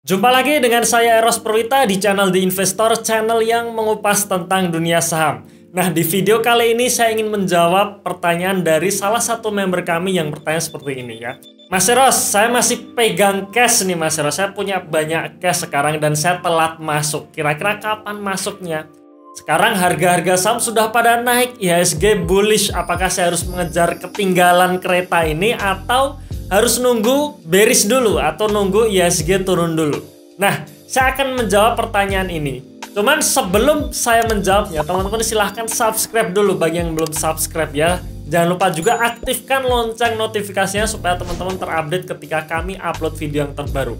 Jumpa lagi dengan saya Eros Purwita di channel The Investor, channel yang mengupas tentang dunia saham. Nah, di video kali ini saya ingin menjawab pertanyaan dari salah satu member kami yang bertanya seperti ini ya. Mas Eros, saya masih pegang cash nih Mas Eros, saya punya banyak cash sekarang dan saya telat masuk. Kira-kira kapan masuknya? Sekarang harga-harga saham sudah pada naik, IHSG bullish. Apakah saya harus mengejar ketinggalan kereta ini atau harus nunggu bearish dulu atau nunggu IHSG turun dulu? Nah, saya akan menjawab pertanyaan ini. Cuman sebelum saya menjawabnya, teman-teman silahkan subscribe dulu bagi yang belum subscribe ya. Jangan lupa juga aktifkan lonceng notifikasinya supaya teman-teman terupdate ketika kami upload video yang terbaru.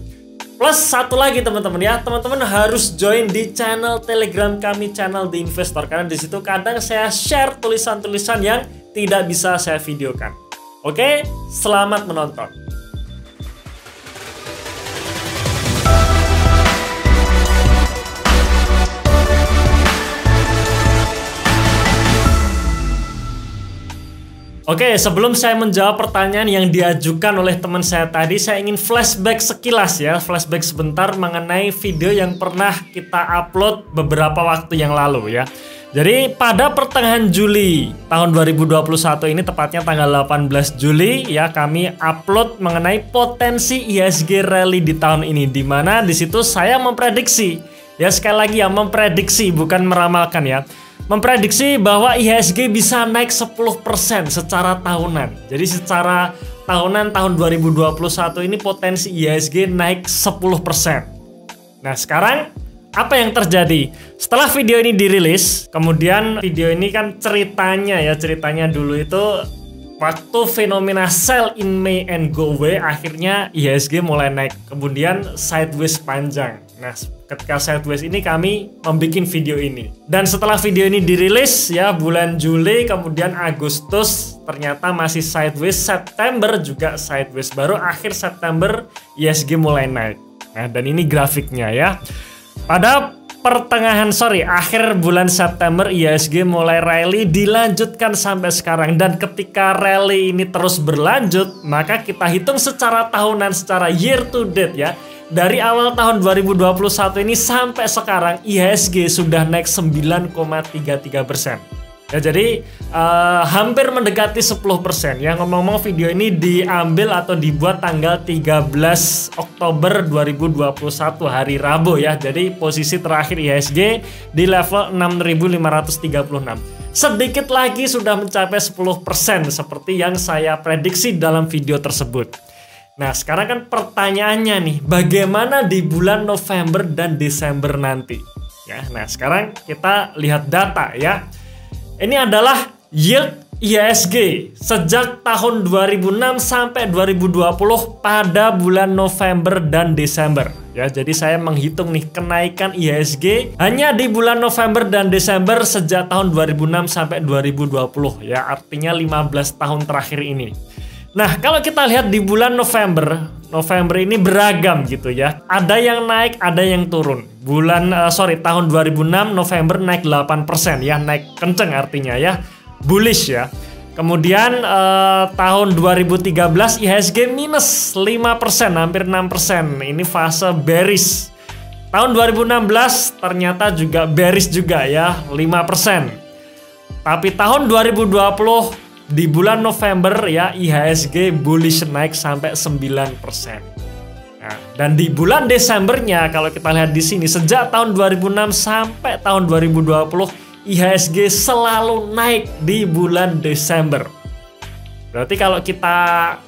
Plus satu lagi teman-teman ya, teman-teman harus join di channel Telegram kami, channel The Investor, karena di situ kadang saya share tulisan-tulisan yang tidak bisa saya videokan. Oke, selamat menonton. Oke, sebelum saya menjawab pertanyaan yang diajukan oleh teman saya tadi, saya ingin flashback sekilas ya, flashback sebentar mengenai video yang pernah kita upload beberapa waktu yang lalu ya. Jadi pada pertengahan Juli tahun 2021 ini, tepatnya tanggal 18 Juli ya, kami upload mengenai potensi IHSG rally di tahun ini, di mana di situ saya memprediksi ya, sekali lagi ya, memprediksi bukan meramalkan ya. Memprediksi bahwa IHSG bisa naik 10% secara tahunan. Jadi secara tahunan tahun 2021 ini potensi IHSG naik 10%. Nah, sekarang apa yang terjadi? Setelah video ini dirilis, kemudian video ini kan ceritanya dulu itu waktu fenomena sell in May and go away, akhirnya IHSG mulai naik, kemudian sideways panjang. Nah, ketika sideways ini kami membuat video ini. Dan setelah video ini dirilis ya, bulan Juli, kemudian Agustus ternyata masih sideways, September juga sideways, baru akhir September IHSG mulai naik. Nah, dan ini grafiknya ya. Pada akhir bulan September IHSG mulai rally, dilanjutkan sampai sekarang, dan ketika rally ini terus berlanjut, maka kita hitung secara tahunan, secara year to date ya. Dari awal tahun 2021 ini sampai sekarang IHSG sudah naik 9,33%. Ya, jadi hampir mendekati 10% ya. Ngomong-ngomong, video ini diambil atau dibuat tanggal 13 Oktober 2021 hari Rabu ya. Jadi posisi terakhir IHSG di level 6.536. Sedikit lagi sudah mencapai 10% seperti yang saya prediksi dalam video tersebut. Nah, sekarang kan pertanyaannya nih, bagaimana di bulan November dan Desember nanti? Ya, nah sekarang kita lihat data ya. Ini adalah yield IHSG sejak tahun 2006 sampai 2020 pada bulan November dan Desember. Ya, jadi saya menghitung nih kenaikan IHSG hanya di bulan November dan Desember sejak tahun 2006 sampai 2020 ya, artinya 15 tahun terakhir ini. Nah, kalau kita lihat di bulan November ini beragam gitu ya. Ada yang naik, ada yang turun. Tahun 2006 November naik 8% ya, naik kenceng artinya ya. Bullish ya. Kemudian tahun 2013 IHSG minus 5%, hampir 6%. Ini fase bearish. Tahun 2016 ternyata juga bearish juga ya, 5%. Tapi tahun 2020 di bulan November ya, IHSG bullish naik sampai 9%. Nah, dan di bulan Desembernya kalau kita lihat di sini, sejak tahun 2006 sampai tahun 2020 IHSG selalu naik di bulan Desember. Berarti kalau kita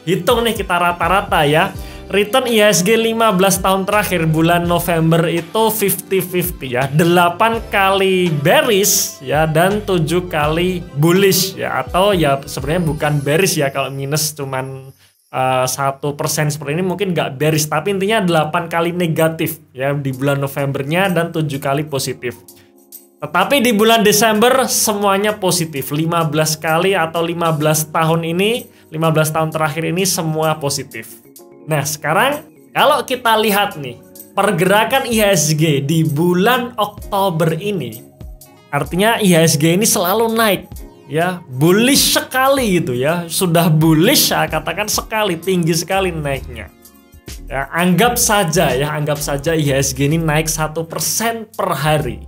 hitung nih, kita rata-rata ya, return IHSG 15 tahun terakhir bulan November itu 50-50 ya. 8 kali bearish ya, dan 7 kali bullish ya. Atau ya sebenarnya bukan bearish ya, kalau minus cuman 1% seperti ini mungkin nggak bearish. Tapi intinya 8 kali negatif ya di bulan Novembernya dan 7 kali positif. Tetapi di bulan Desember semuanya positif. 15 kali atau 15 tahun ini, 15 tahun terakhir ini semua positif. Nah, sekarang kalau kita lihat nih pergerakan IHSG di bulan Oktober ini, artinya IHSG ini selalu naik ya, bullish sekali gitu ya, sudah bullish saya katakan sekali, tinggi sekali naiknya. Ya, anggap saja IHSG ini naik 1% per hari.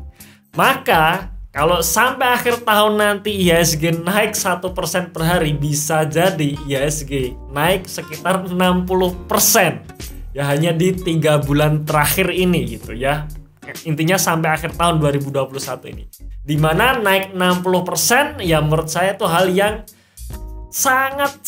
Maka kalau sampai akhir tahun nanti IHSG naik 1% per hari, bisa jadi IHSG naik sekitar 60%. Ya hanya di 3 bulan terakhir ini gitu ya. Intinya sampai akhir tahun 2021 ini. Dimana naik 60% ya menurut saya itu hal yang sangat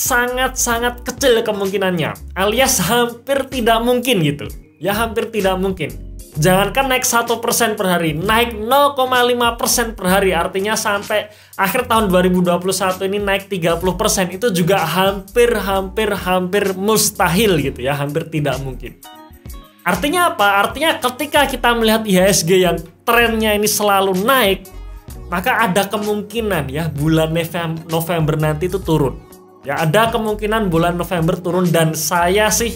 kecil kemungkinannya, alias hampir tidak mungkin gitu ya, hampir tidak mungkin. Jangankan naik 1% per hari, naik 0,5% per hari, artinya sampai akhir tahun 2021 ini naik 30%, itu juga hampir mustahil gitu ya, hampir tidak mungkin. Artinya apa? Artinya ketika kita melihat IHSG yang trennya ini selalu naik, maka ada kemungkinan ya bulan November nanti itu turun. Ya ada kemungkinan bulan November turun, dan saya sih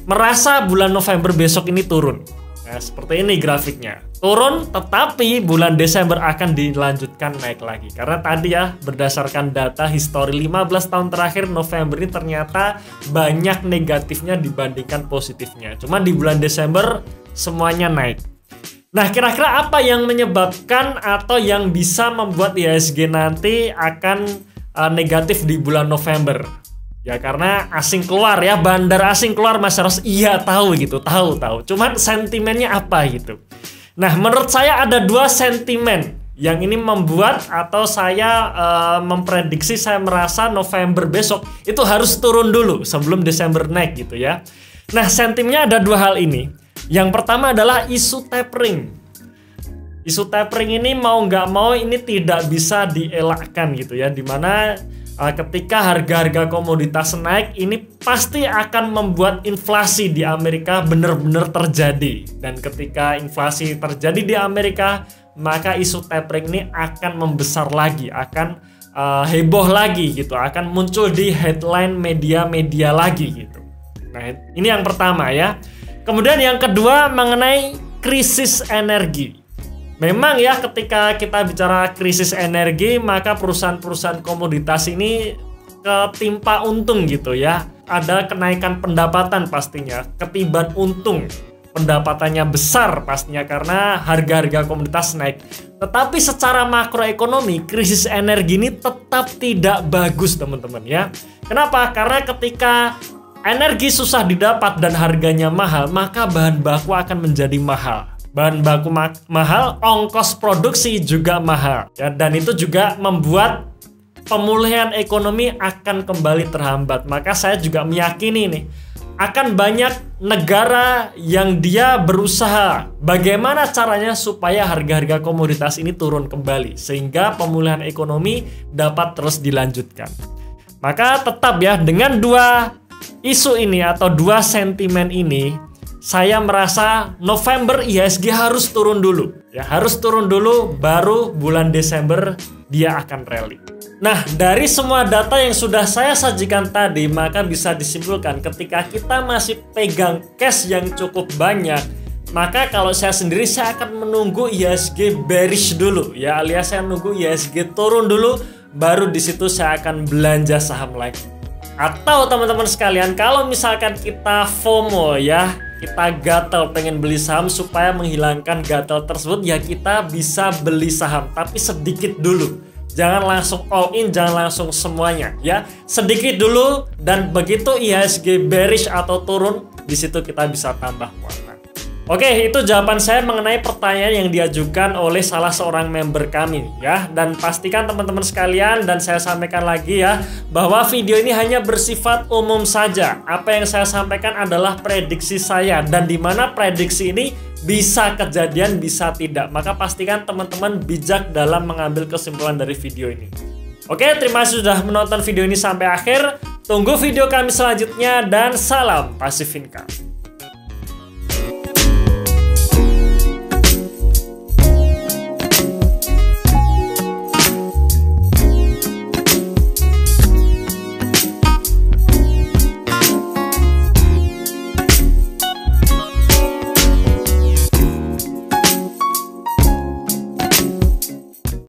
merasa bulan November besok ini turun. Nah, seperti ini grafiknya. Turun, tetapi bulan Desember akan dilanjutkan naik lagi. Karena tadi ya berdasarkan data histori 15 tahun terakhir, November ini ternyata banyak negatifnya dibandingkan positifnya. Cuma di bulan Desember semuanya naik. Nah, kira-kira apa yang menyebabkan atau yang bisa membuat IHSG nanti akan negatif di bulan November? Ya karena asing keluar ya, bandar asing keluar, Mas Ros. Iya tahu gitu, tahu. Cuman sentimennya apa gitu. Nah, menurut saya ada 2 sentimen yang ini membuat atau saya memprediksi, saya merasa November besok itu harus turun dulu sebelum Desember naik gitu ya. Nah, sentimennya ada 2 hal ini. Yang pertama adalah isu tapering. Isu tapering ini mau nggak mau ini tidak bisa dielakkan gitu ya, dimana ketika harga-harga komoditas naik, ini pasti akan membuat inflasi di Amerika benar-benar terjadi. Dan ketika inflasi terjadi di Amerika, maka isu tapering ini akan membesar lagi, akan heboh lagi gitu, akan muncul di headline media-media lagi gitu. Nah, ini yang pertama ya. Kemudian yang kedua mengenai krisis energi. Memang ya ketika kita bicara krisis energi, maka perusahaan-perusahaan komoditas ini ketimpa untung gitu ya. Ada kenaikan pendapatan pastinya, ketiban untung. Pendapatannya besar pastinya karena harga-harga komoditas naik. Tetapi secara makroekonomi, krisis energi ini tetap tidak bagus teman-teman ya. Kenapa? Karena ketika energi susah didapat dan harganya mahal, maka bahan baku akan menjadi mahal. Bahan baku mahal, ongkos produksi juga mahal ya, dan itu juga membuat pemulihan ekonomi akan kembali terhambat. Maka saya juga meyakini nih, akan banyak negara yang dia berusaha bagaimana caranya supaya harga-harga komoditas ini turun kembali sehingga pemulihan ekonomi dapat terus dilanjutkan. Maka tetap ya, dengan 2 isu ini atau 2 sentimen ini, saya merasa November IHSG harus turun dulu. Ya, harus turun dulu, baru bulan Desember dia akan rally. Nah, dari semua data yang sudah saya sajikan tadi, maka bisa disimpulkan ketika kita masih pegang cash yang cukup banyak, maka kalau saya sendiri, saya akan menunggu IHSG bearish dulu ya, alias saya menunggu IHSG turun dulu, baru di situ saya akan belanja saham lagi. Atau teman-teman sekalian, kalau misalkan kita FOMO ya, kita gatel pengen beli saham, supaya menghilangkan gatel tersebut ya kita bisa beli saham, tapi sedikit dulu. Jangan langsung all in, jangan langsung semuanya ya. Sedikit dulu, dan begitu IHSG bearish atau turun, di situ kita bisa tambah warna. Oke, itu jawaban saya mengenai pertanyaan yang diajukan oleh salah seorang member kami ya. Dan pastikan teman-teman sekalian, dan saya sampaikan lagi ya, bahwa video ini hanya bersifat umum saja. Apa yang saya sampaikan adalah prediksi saya, dan dimana prediksi ini bisa kejadian, bisa tidak. Maka pastikan teman-teman bijak dalam mengambil kesimpulan dari video ini. Oke, terima kasih sudah menonton video ini sampai akhir. Tunggu video kami selanjutnya, dan salam Passive Income.